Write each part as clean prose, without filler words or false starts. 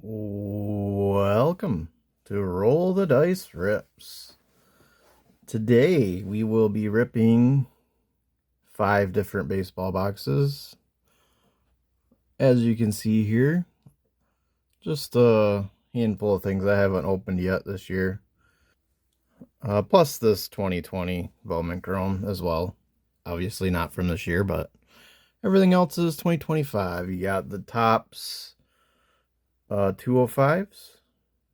Welcome to Roll the Dice Rips. Today we will be ripping 5 different baseball boxes. As you can see here, just a handful of things I haven't opened yet this year. Plus this 2020 Bowman Chrome as well. Obviously not from this year, but everything else is 2025. You got the Topps 205s.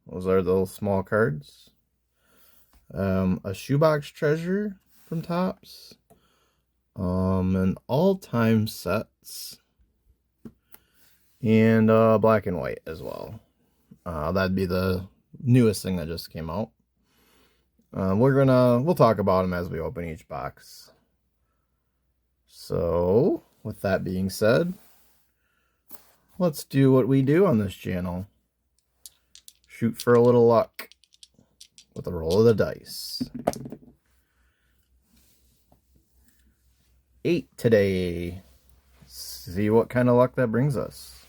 Those are those small cards. A Shoebox Treasure from Topps. An all-time sets. And black and white as well. That'd be the newest thing that just came out. We'll talk about them as we open each box. So, with that being said, let's do what we do on this channel. Shoot for a little luck with a roll of the dice. 8 today. See what kind of luck that brings us.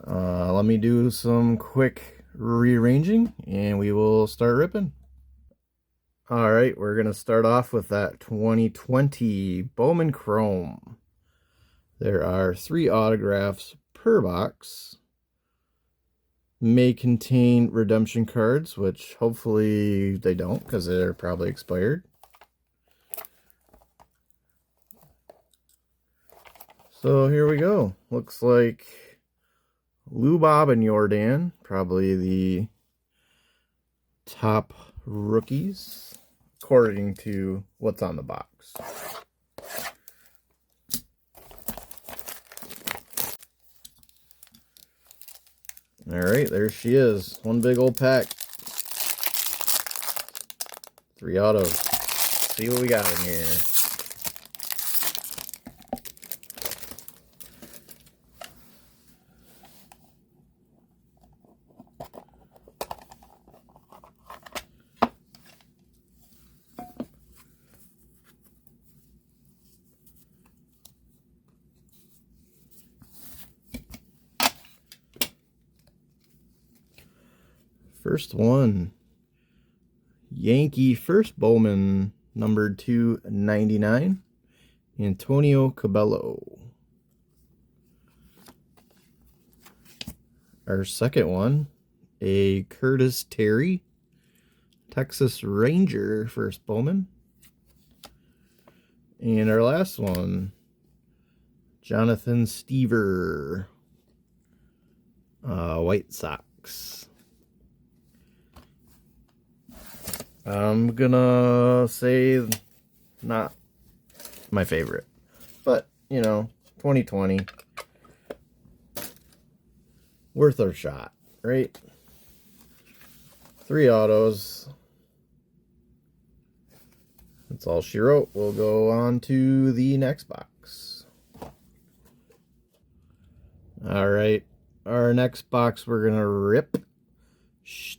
Let me do some quick rearranging and we will start ripping. Alright, we're going to start off with that 2020 Bowman Chrome. There are 3 autographs per box. May contain redemption cards, which hopefully they don't because they're probably expired. So here we go. Looks like Lou Bob and Jordan, probably the top rookies, according to what's on the box. Alright, there she is. One big old pack. 3 autos. See what we got in here. First one, Yankee first Bowman, numbered 299, Antonio Cabello. Our second one, a Curtis Terry, Texas Ranger first Bowman. And our last one, Jonathan Stever, White Sox. I'm gonna say not my favorite, but you know, 2020, worth a shot, right? 3 autos. That's all she wrote. We'll go on to the next box. All right, our next box we're gonna rip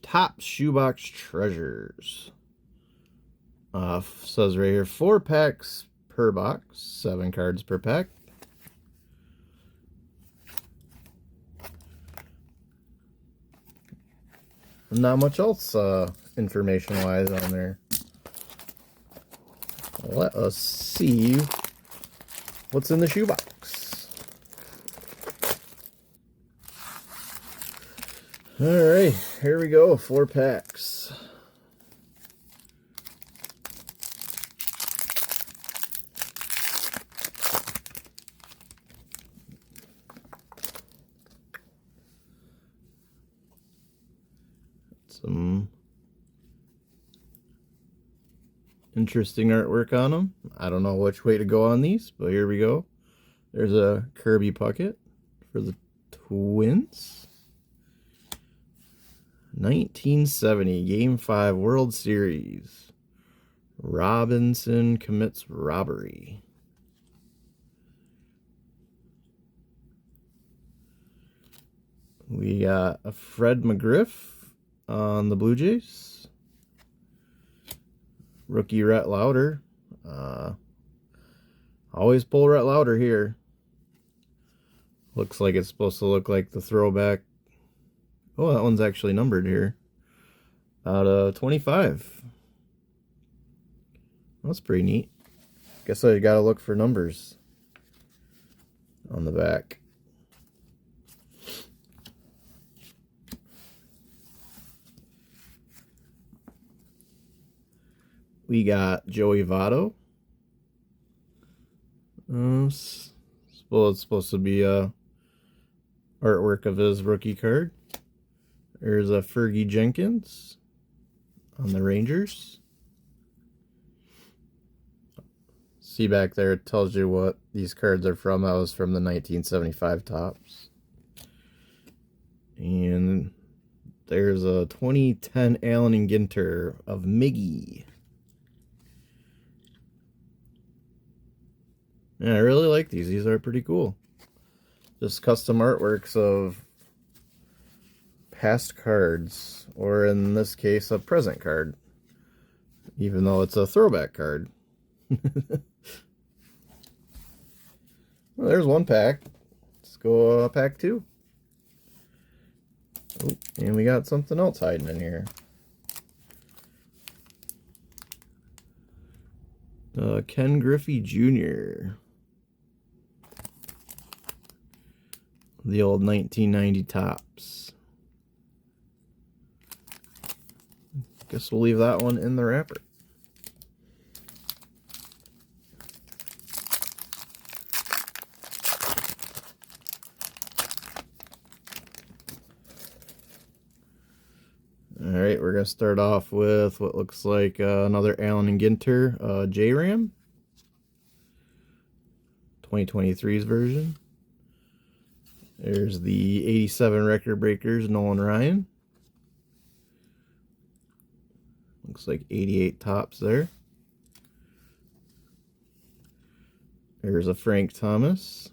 Topps Shoebox Treasures. Says right here 4 packs per box, 7 cards per pack. Not much else information wise on there. Let us see what's in the shoebox. Alright, here we go, 4 packs. Some interesting artwork on them. I don't know which way to go on these, but here we go. There's a Kirby Puckett for the Twins. 1970 Game 5 World Series. Robinson commits robbery. We got a Fred McGriff on the Blue Jays. Rookie Rhett Lauder. Always pull Rhett Lauder here. Looks like it's supposed to look like the throwback Oh, that one's actually numbered here. Out of 25. That's pretty neat. Guess I gotta look for numbers on the back. We got Joey Votto. Well, it's supposed to be a artwork of his rookie card. There's a Fergie Jenkins on the Rangers. See back there, it tells you what these cards are from. That was from the 1975 Topps. And there's a 2010 Allen and Ginter of Miggy. Yeah, I really like these. These are pretty cool. Just custom artworks of past cards, or in this case, a present card, even though it's a throwback card. Well, there's one pack. Let's go pack 2. Oh, and we got something else hiding in here. Ken Griffey Jr. The old 1990 Topps. Guess we'll leave that one in the wrapper. Alright, we're going to start off with what looks like another Allen and Ginter J-Ram. 2023's version. There's the 87 Record Breakers Nolan Ryan. Looks like 88 Topps there. There's a Frank Thomas.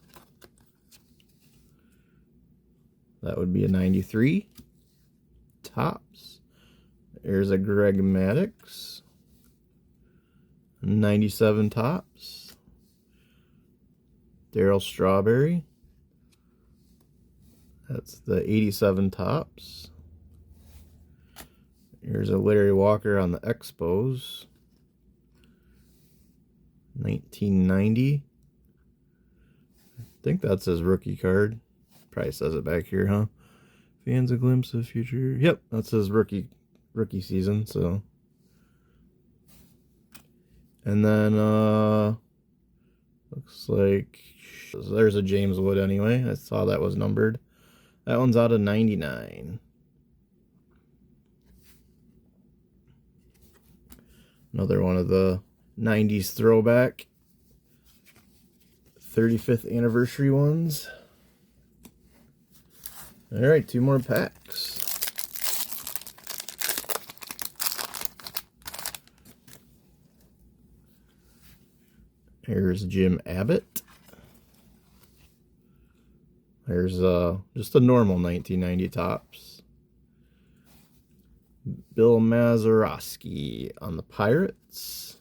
That would be a 93 Topps. There's a Greg Maddux. 97 Topps. Darryl Strawberry. That's the 87 Topps. Here's a Larry Walker on the Expos. 1990. I think that's his rookie card. Probably says it back here, huh? Fans a glimpse of future. Yep, that's his rookie season, so. And then looks like there's a James Wood anyway. I saw that was numbered. That one's out of 99. Another one of the 90s throwback 35th anniversary ones. Alright, 2 more packs. Here's Jim Abbott. There's just a normal 1990 Topps. Bill Mazeroski on the Pirates.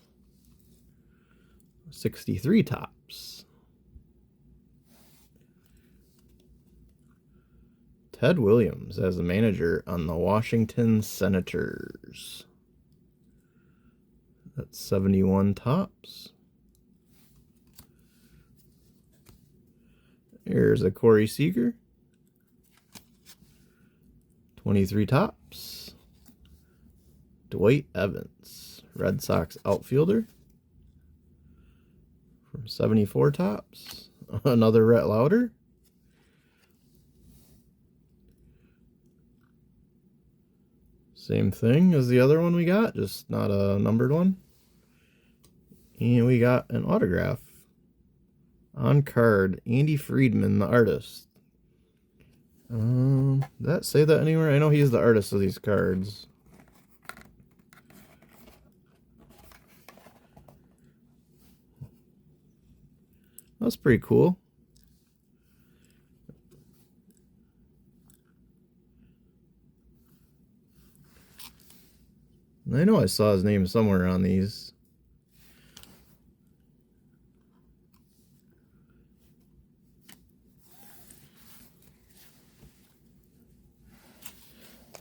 63 Topps. Ted Williams as the manager on the Washington Senators. That's 71 Topps. Here's a Corey Seager. 23 Topps. Dwight Evans, Red Sox outfielder. From 74 Topps. Another Rhett Lauder. Same thing as the other one we got, just not a numbered one. And we got an autograph. On card, Andy Friedman, the artist. Did that say that anywhere? I know he's the artist of these cards. That's pretty cool. I know I saw his name somewhere on these.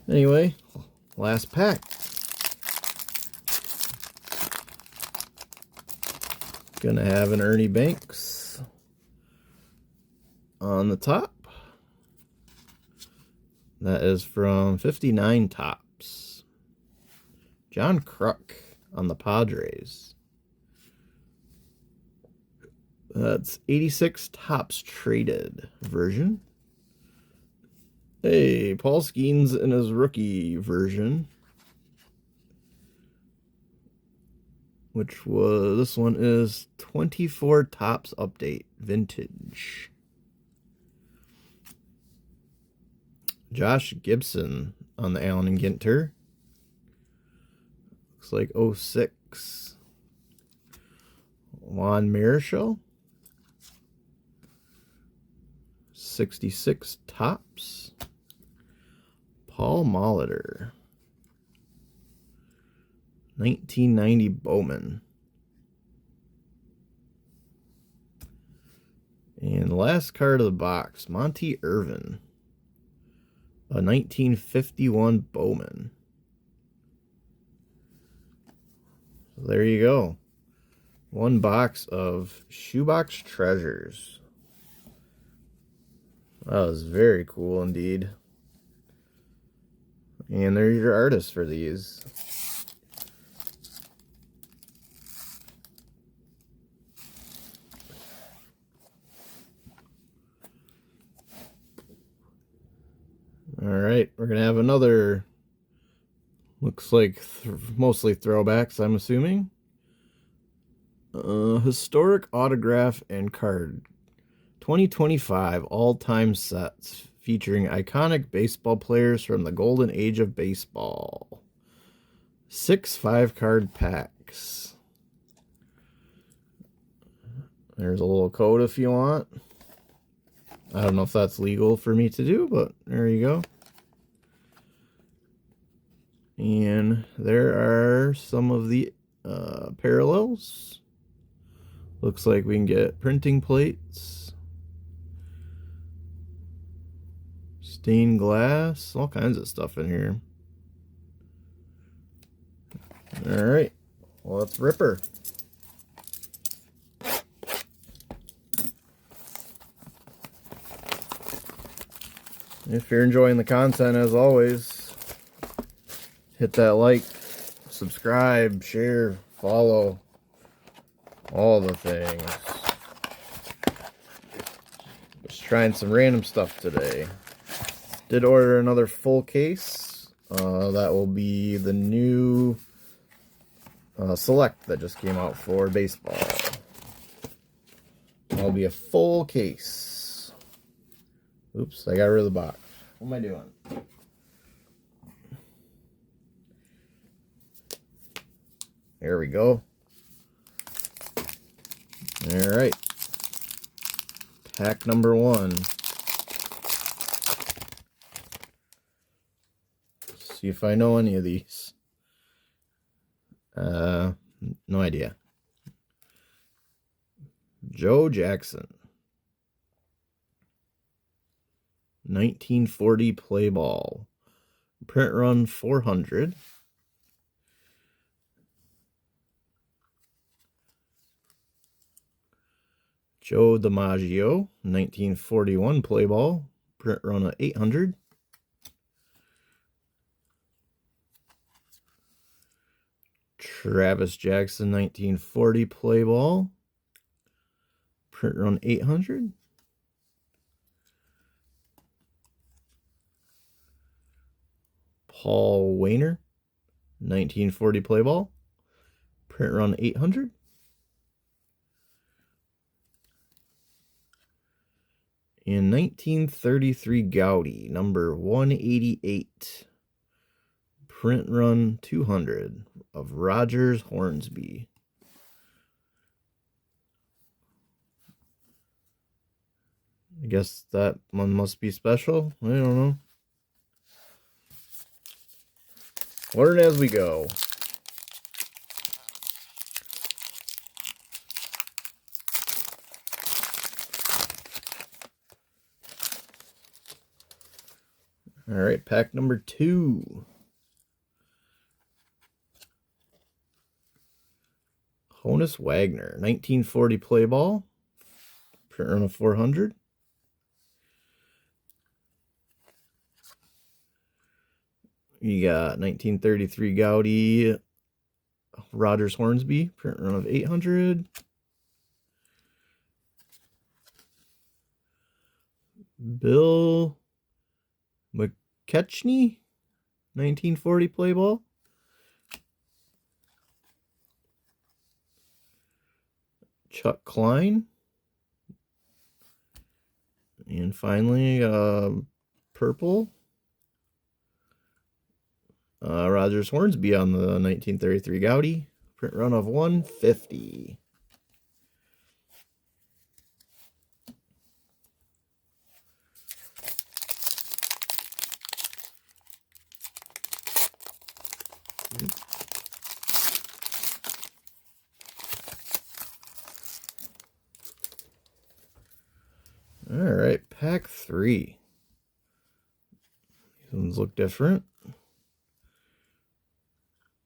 Anyway, last pack. Gonna have an Ernie Banks on the top. That is from 59 Topps. John Kruk on the Padres. That's 86 Topps traded version. Hey, Paul Skeens in his rookie version. This one is 24 Topps update vintage. Josh Gibson on the Allen and Ginter. Looks like 06. Juan Marichal. 66 Topps. Paul Molitor. 1990 Bowman. And the last card of the box, Monty Irvin. A 1951 Bowman. So there you go. One box of Shoebox Treasures. That was very cool indeed. And there's your artists for these. Alright, we're going to have another, looks like mostly throwbacks, I'm assuming. Historic autograph and card. 2025 all-time sets featuring iconic baseball players from the golden age of baseball. 6 5-card packs. There's a little code if you want. I don't know if that's legal for me to do, but there you go. And there are some of the parallels. Looks like we can get printing plates, stained glass, all kinds of stuff in here. Alright, well, let's rip her. If you're enjoying the content, as always, hit that like, subscribe, share, follow, all the things. Just trying some random stuff today. Did order another full case. That will be the new Select that just came out for baseball. That'll be a full case. Oops, I got rid of the box. What am I doing? There we go. Alright. Pack number 1. See if I know any of these. No idea. Joe Jackson. 1940 play ball. Print run 400. Joe DiMaggio, 1941 play ball. Print run of 800. Travis Jackson, 1940 play ball. Print run 800. Paul Wainer, 1940 play ball. Print run 800. In 1933 Gaudy, number 188. Print run 200 of Rogers Hornsby. I guess that one must be special. I don't know. Learn as we go. All right, pack number 2. Honus Wagner, 1940 play ball. Print run of 400. You got 1933 Gaudy Rogers Hornsby, print run of 800. Bill McKechnie, 1940 play ball. Chuck Klein. And finally, purple. Rogers Hornsby on the 1933 Gaudy. Print run of 150. All right, pack 3. These ones look different.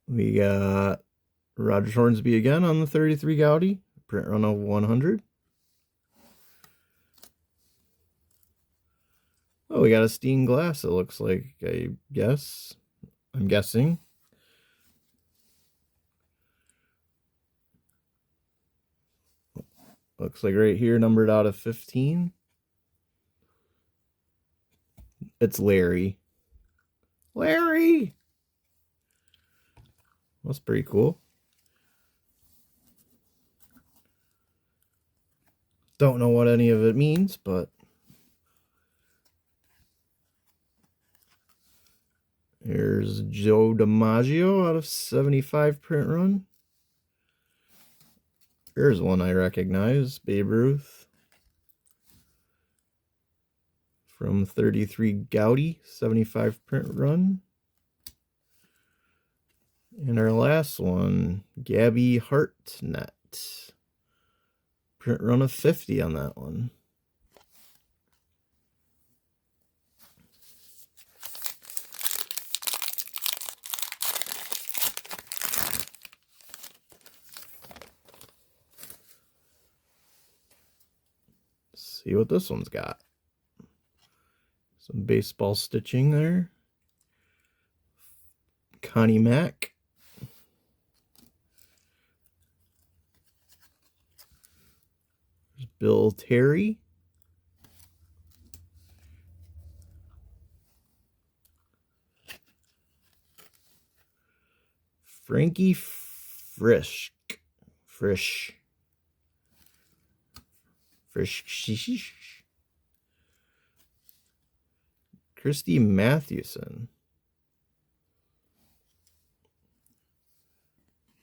We got Rogers Hornsby again on the 33 Gaudy, print run of 100. Oh, we got a stained glass, it looks like, I'm guessing. Looks like right here, numbered out of 15. It's Larry. Larry! That's pretty cool. Don't know what any of it means, but here's Joe DiMaggio out of 75 print run. Here's one I recognize, Babe Ruth. From 33 Gaudy, 75 print run. And our last one, Gabby Hartnett. Print run of 50 on that one. Let's see what this one's got. Some baseball stitching there. Connie Mack. There's Bill Terry. Frankie Frisch. Christy Mathewson.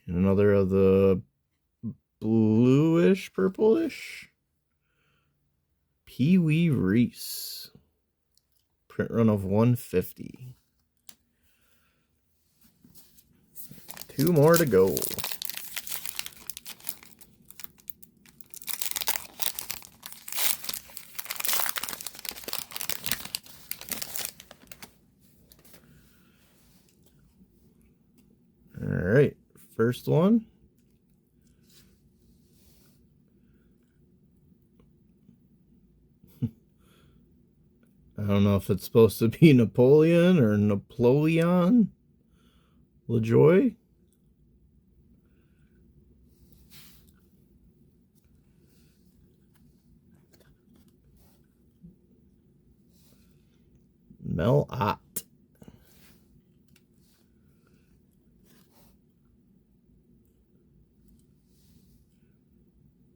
And another of the bluish, purplish. Pee Wee Reese. Print run of 150. 2 more to go. All right, first one. I don't know if it's supposed to be Napoleon or Napoleon LaJoy. Mel Ott.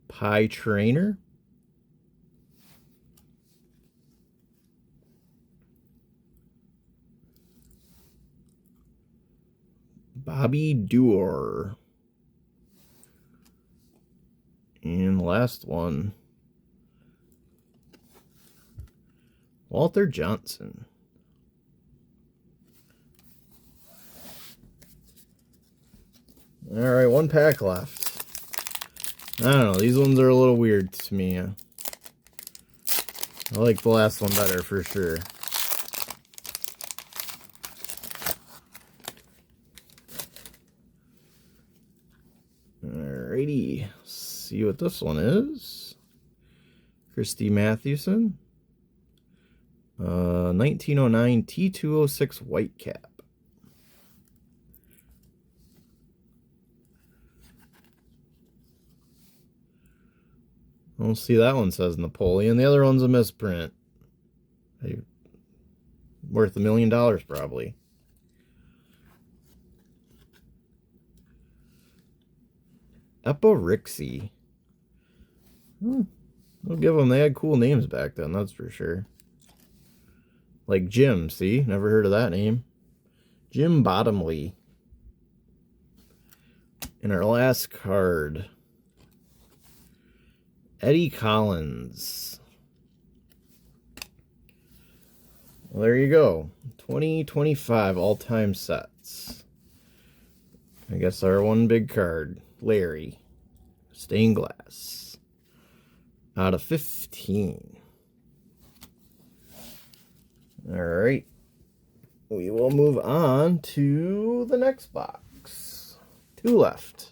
Pie Trainer. Bobby Doerr. And last one, Walter Johnson. All right, 1 pack left. I don't know, these ones are a little weird to me. I like the last one better for sure. see what this one is. Christy Mathewson. 1909 T206 white cap. I don't see that one says Napoleon. The other one's a misprint. Worth $1 million probably. Eporixie. I'll give them, they had cool names back then, that's for sure. Like Jim, see? Never heard of that name. Jim Bottomley. And our last card. Eddie Collins. Well, there you go. 2025 all-time sets. I guess our one big card. Larry. Stained glass. Out of 15. Alright. We will move on to the next box. 2 left.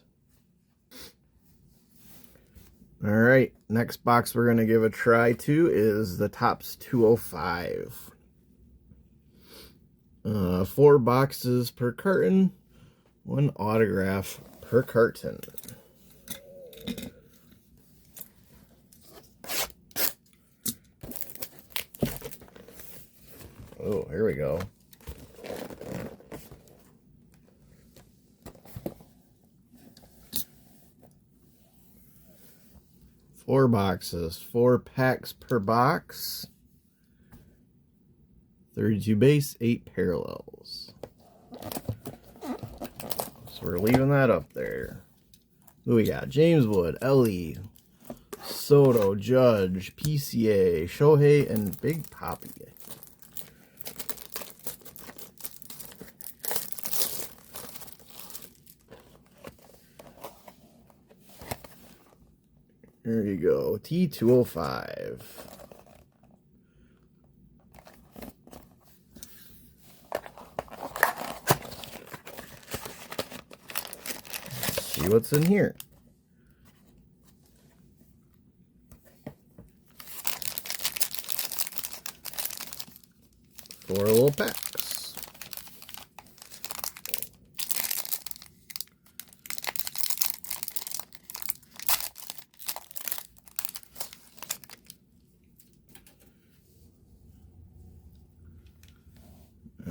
Alright, next box we're going to give a try to is the Topps 205. 4 boxes per carton, 1 autograph per carton. Oh, here we go. Four boxes, 4 packs per box. 32 base, 8 parallels. So we're leaving that up there. Who we got? James Wood, Ellie, Soto, Judge, PCA, Shohei, and Big Papi. There you go. T205. Let's see what's in here. 4 little packs.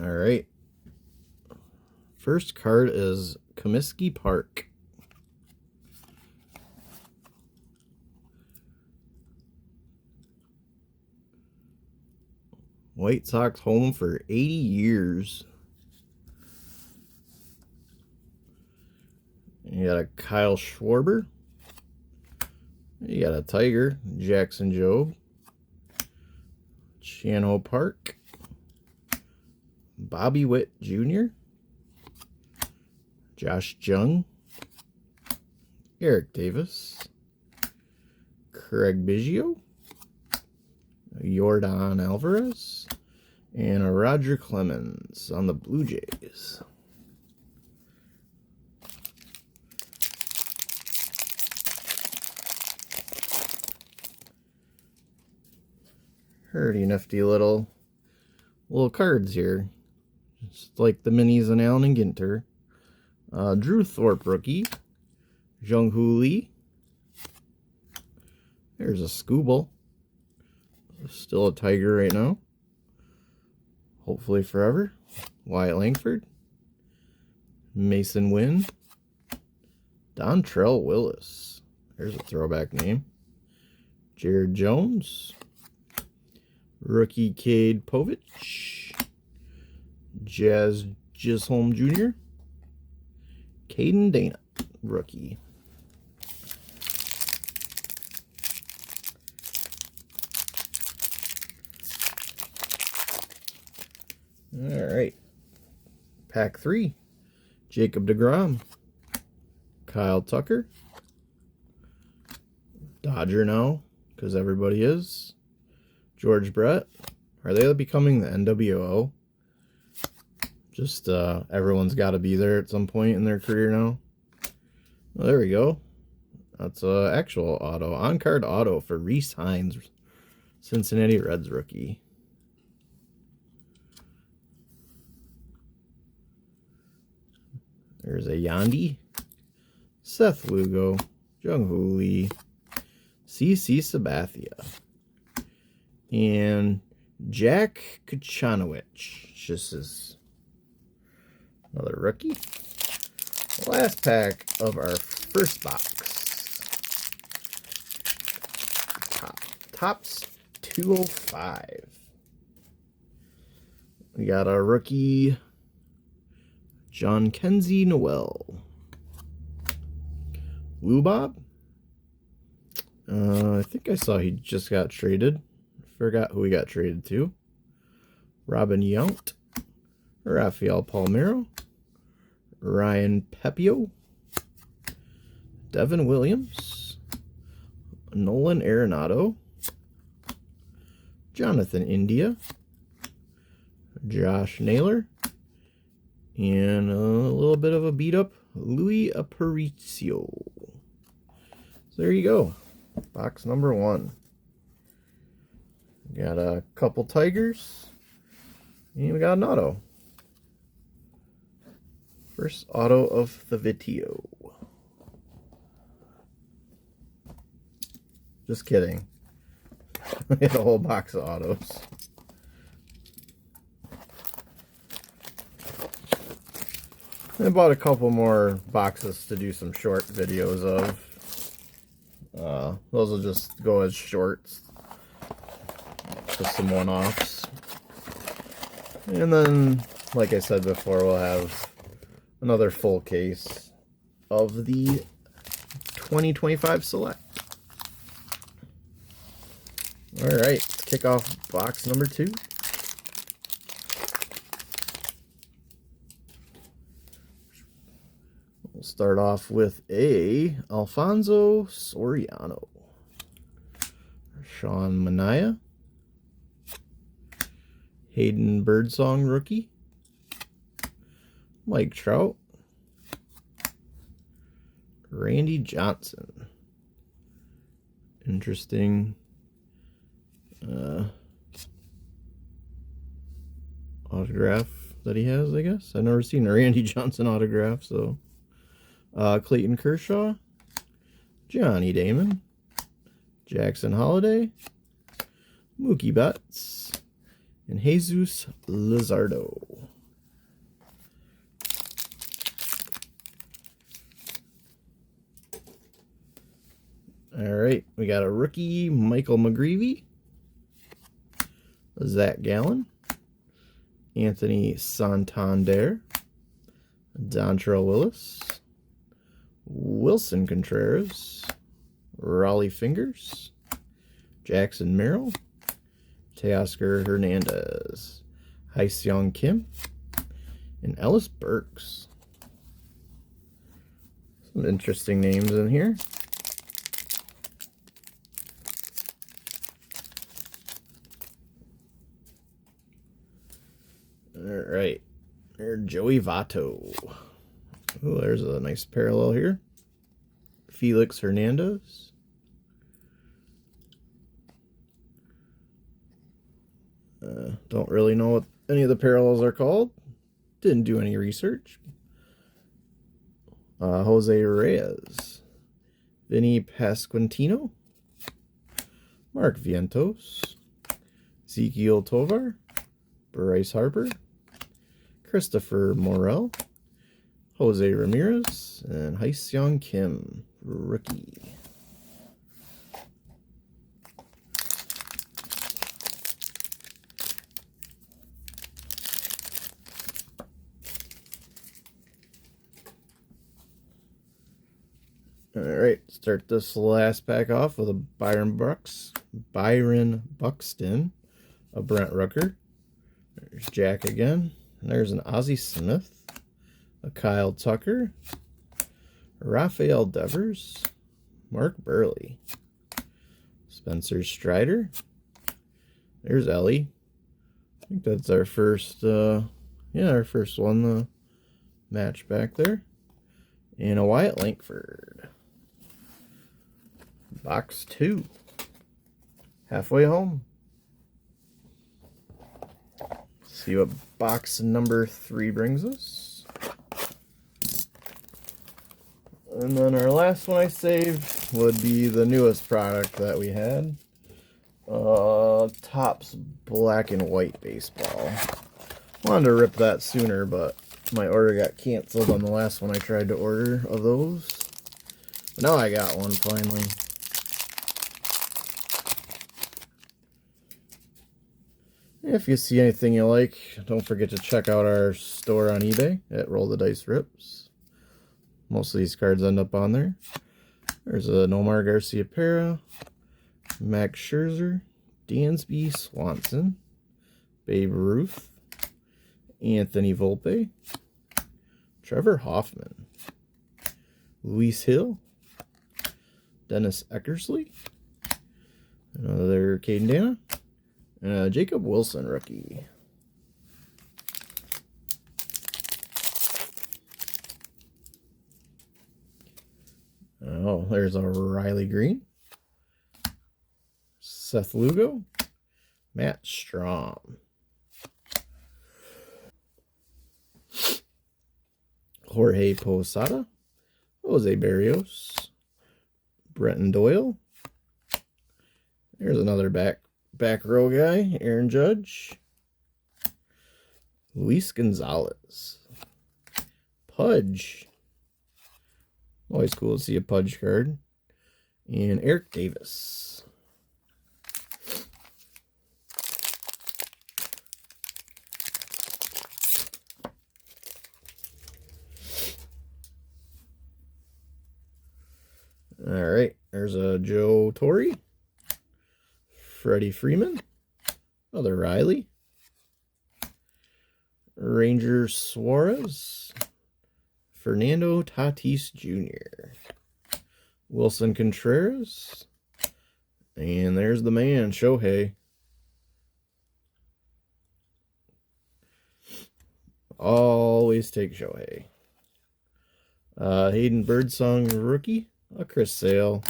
All right. First card is Comiskey Park. White Sox home for 80 years. You got a Kyle Schwarber. You got a Tiger, Jackson Jobe. Chano Park. Bobby Witt Jr., Josh Jung, Eric Davis, Craig Biggio, Yordan Alvarez, and a Roger Clemens on the Blue Jays. Pretty nifty little cards here. Just like the minis on Allen and Ginter. Drew Thorpe rookie. Jung-Hoo Lee. There's a Scooble. Still a Tiger right now. Hopefully forever. Wyatt Langford. Mason Wynn. Dontrell Willis. There's a throwback name. Jared Jones. Rookie Cade Povich. Jazz Gisholm Jr. Caden Dana, rookie. All right. Pack 3. Jacob deGrom. Kyle Tucker. Dodger now, because everybody is. George Brett. Are they becoming the NWO? Just everyone's got to be there at some point in their career now. Well, there we go. That's a actual auto. On-card auto for Reese Hines, Cincinnati Reds rookie. There's a Yandy, Seth Lugo, Jung-Hoo Lee, CC Sabathia, and Jack Kuchanowicz. Just is another rookie. Last pack of our first box. Topps 205. We got a rookie, John Kenzie Noel. Lou Bob. I think I saw he just got traded. Forgot who he got traded to. Robin Yount. Rafael Palmeiro. Ryan Pepio. Devin Williams. Nolan Arenado. Jonathan India. Josh Naylor. And a little bit of a beat up Louis Aparicio. So there you go. Box number 1. Got a couple Tigers. And we got an auto. First auto of the video. Just kidding. I had a whole box of autos. I bought a couple more boxes to do some short videos of. Those will just go as shorts. Just some one-offs. And then, like I said before, we'll have another full case of the 2025 Select. Alright, let's kick off box number 2. We'll start off with a Alfonso Soriano, Sean Manaea, Hayden Birdsong rookie, Mike Trout, Randy Johnson. Interesting autograph that he has, I guess. I've never seen a Randy Johnson autograph, so. Clayton Kershaw, Johnny Damon, Jackson Holiday, Mookie Betts, and Jesus Luzardo. Alright, we got a rookie, Michael McGreevy, Zach Gallen, Anthony Santander, Dontrelle Willis, Wilson Contreras, Raleigh Fingers, Jackson Merrill, Teoscar Hernandez, Hyseong Kim, and Ellis Burks. Some interesting names in here. Alright, there's Joey Votto. Oh, there's a nice parallel here. Felix Hernandez. Don't really know what any of the parallels are called. Didn't do any research. Jose Reyes. Vinny Pasquantino. Mark Vientos. Ezequiel Tovar. Bryce Harper. Christopher Morel. Jose Ramirez, and Hyseong Kim, rookie. Alright, start this last pack off with a Byron Buxton, a Brent Rooker. There's Jack again. And there's an Ozzie Smith. A Kyle Tucker, Rafael Devers, Mark Burley, Spencer Strider. There's Ellie. I think that's our first, our first one, the match back there. And a Wyatt Langford. Box 2. Halfway home. See what box number 3 brings us. And then our last one I saved would be the newest product that we had. Topps Black and White Baseball. Wanted to rip that sooner, but my order got canceled on the last one I tried to order of those. But now I got one finally. If you see anything you like, don't forget to check out our store on eBay at Roll the Dice Rips. Most of these cards end up on there. There's a Nomar Garciaparra, Max Scherzer, Dansby Swanson, Babe Ruth, Anthony Volpe, Trevor Hoffman, Luis Hill, Dennis Eckersley, another Caden Dana, and a Jacob Wilson rookie. Oh, there's a Riley Green, Seth Lugo, Matt Strom, Jorge Posada, Jose Barrios, Brenton Doyle. There's another back row guy, Aaron Judge, Luis Gonzalez, Pudge. Always cool to see a Pudge card. And Eric Davis. Alright, there's a Joe Torre, Freddie Freeman, another Riley, Ranger Suarez, Fernando Tatis Jr., Wilson Contreras, and there's the man, Shohei. Always take Shohei. Hayden Birdsong rookie, a Chris Sale,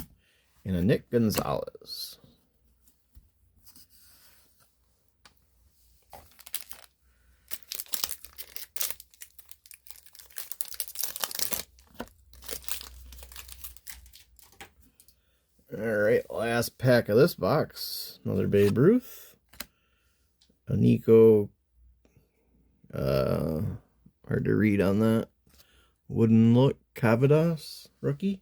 and a Nick Gonzalez. Alright, last pack of this box. Another Babe Ruth. A Nico, hard to read on that. Wooden look, Cavadas rookie.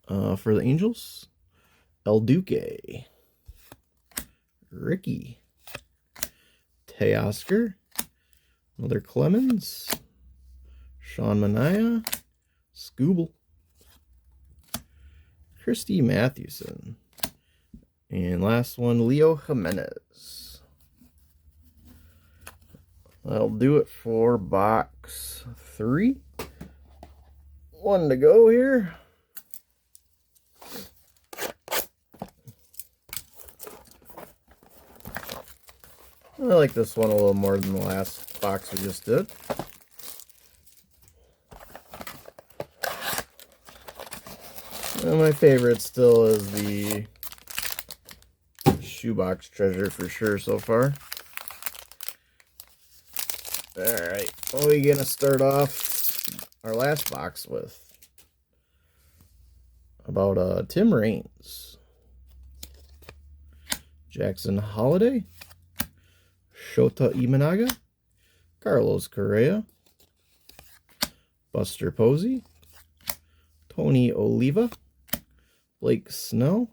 For the Angels, El Duque, Ricky, Teoscar, another Clemens, Sean Manaea, Scooble, Christy Mathewson, and last one, Leo Jimenez. That'll do it for box 3. One to go here. I like this one a little more than the last box we just did. And my favorite still is the Shoebox Treasure for sure so far. Alright, what are we going to start off our last box with? About Tim Raines, Jackson Holiday, Shota Imanaga, Carlos Correa, Buster Posey, Tony Oliva, Blake Snell,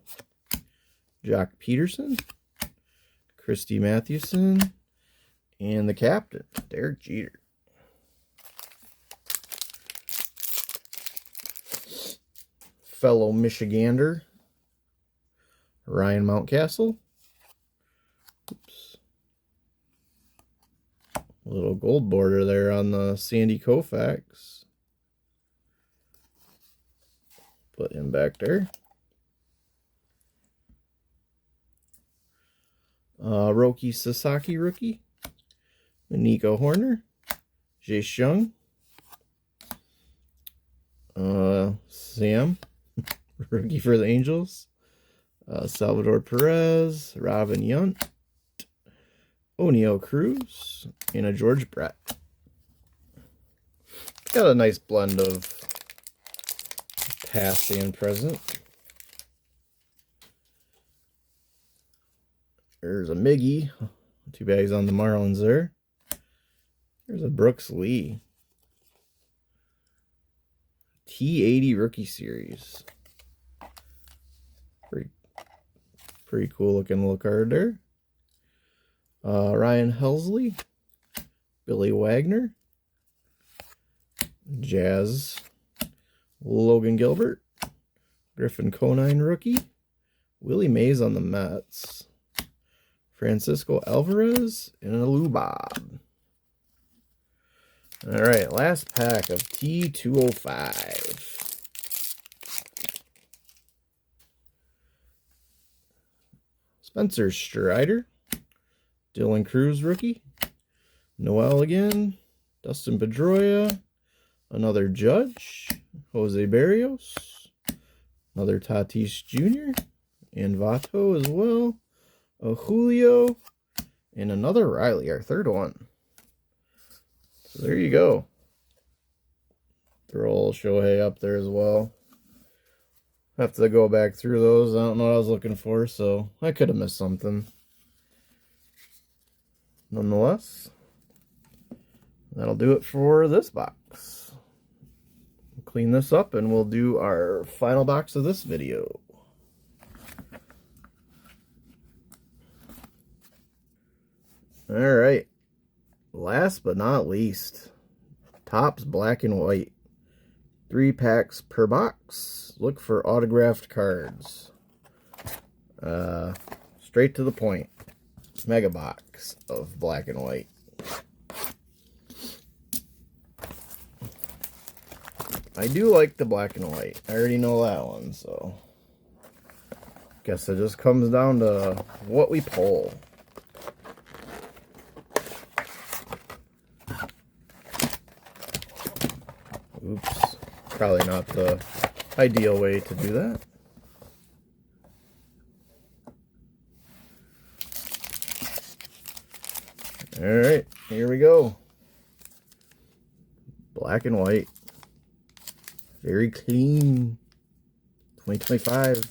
Jock Peterson, Christy Mathewson, and the captain, Derek Jeter. Fellow Michigander, Ryan Mountcastle. Oops. Little gold border there on the Sandy Koufax. Put him back there. Roki Sasaki rookie. Nico Horner. Jae Shung. Sam. rookie for the Angels. Salvador Perez, Robin Yount, O'Neal Cruz, and a George Brett. Got a nice blend of past and present. There's a Miggy. 2 bags on the Marlins there. There's a Brooks Lee. T80 Rookie Series. Pretty cool looking little card there. Ryan Helsley. Billy Wagner. Jazz. Logan Gilbert. Griffin Conine rookie. Willie Mays on the Mets. Francisco Alvarez and a Lou Bob. Alright, last pack of T205. Spencer Strider. Dylan Cruz rookie. Noel again. Dustin Pedroia. Another Judge. Jose Barrios. Another Tatis Jr. And Vato as well. A Julio. And another Riley, our third one. So there you go. Throw old Shohei up there as well. Have to go back through those. I don't know what I was looking for, so I could have missed something. Nonetheless, that'll do it for this box. We'll clean this up and we'll do our final box of this video. Alright, last but not least, Topps Black and White. 3 packs per box. Look for autographed cards. Straight to the point. Mega box of Black and White. I do like the Black and White. I already know that one, so guess it just comes down to what we pull. Oops. Probably not the ideal way to do that. Alright, here we go. Black and white. Very clean. 2025.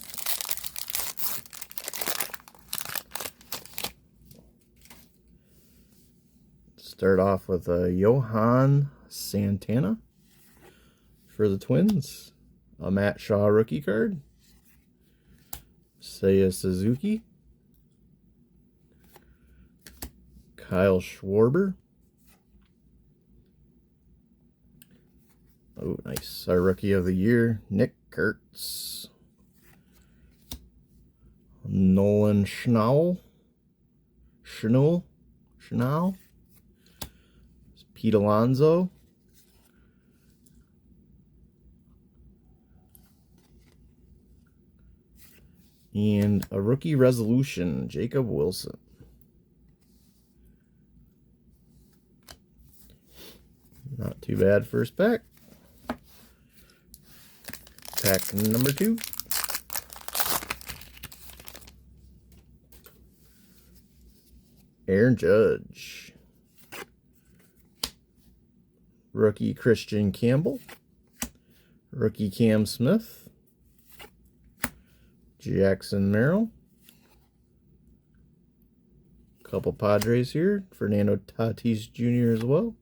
Start off with a Johan Santana for the Twins. A Matt Shaw rookie card. Seiya Suzuki. Kyle Schwarber. Oh, nice. Our rookie of the year, Nick Kurtz. Nolan Schnau. Pete Alonso. And a rookie resolution, Jacob Wilson. Not too bad first pack. Pack number 2. Aaron Judge. Rookie Christian Campbell. Rookie Cam Smith. Jackson Merrill. Couple Padres here. Fernando Tatis Jr. as well.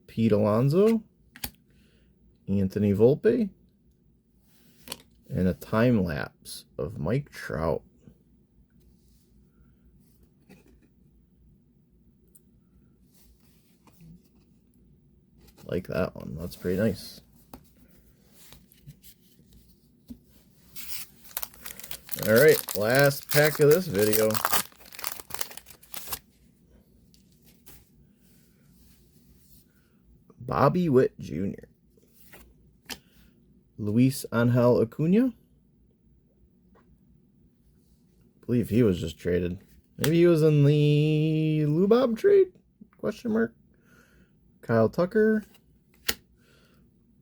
Pete Alonso. Anthony Volpe. And a time lapse of Mike Trout. Like that one. That's pretty nice. Alright, last pack of this video. Bobby Witt Jr. Luis Angel Acuna. I believe he was just traded. Maybe he was in the Lou Bob trade? Question mark. Kyle Tucker.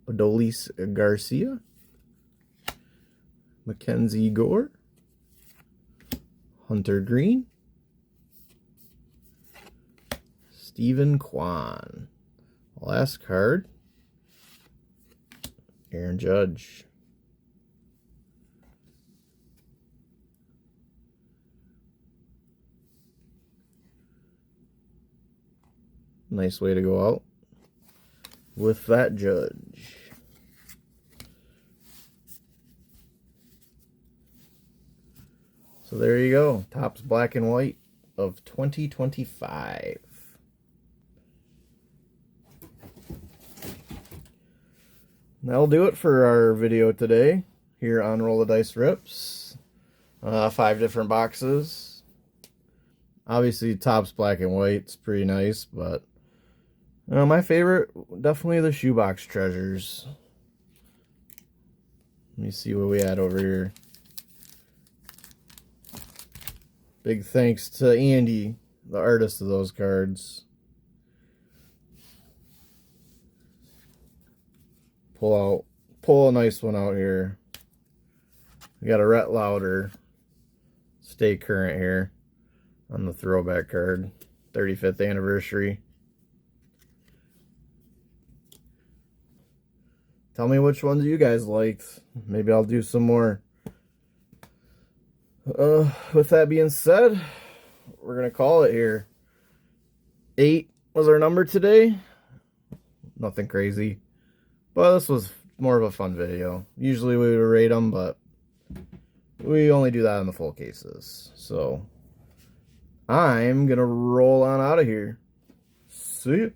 Adolis Garcia. Mackenzie Gore, Hunter Green, Stephen Kwan. Last card, Aaron Judge. Nice way to go out with that Judge. So there you go. Topps Black and White of 2025. That'll do it for our video today here on Roll the Dice Rips. 5 different boxes. Obviously, Topps Black and White's pretty nice, but my favorite, definitely the Shoebox Treasures. Let me see what we had over here. Big thanks to Andy, the artist of those cards. Pull a nice one out here. We got a Rhett Lauder. Stay current here on the throwback card. 35th anniversary. Tell me which ones you guys liked. Maybe I'll do some more. With that being said, we're going to call it here. 8 was our number today. Nothing crazy. But this was more of a fun video. Usually we would rate them, but we only do that in the full cases. So I'm going to roll on out of here. See ya.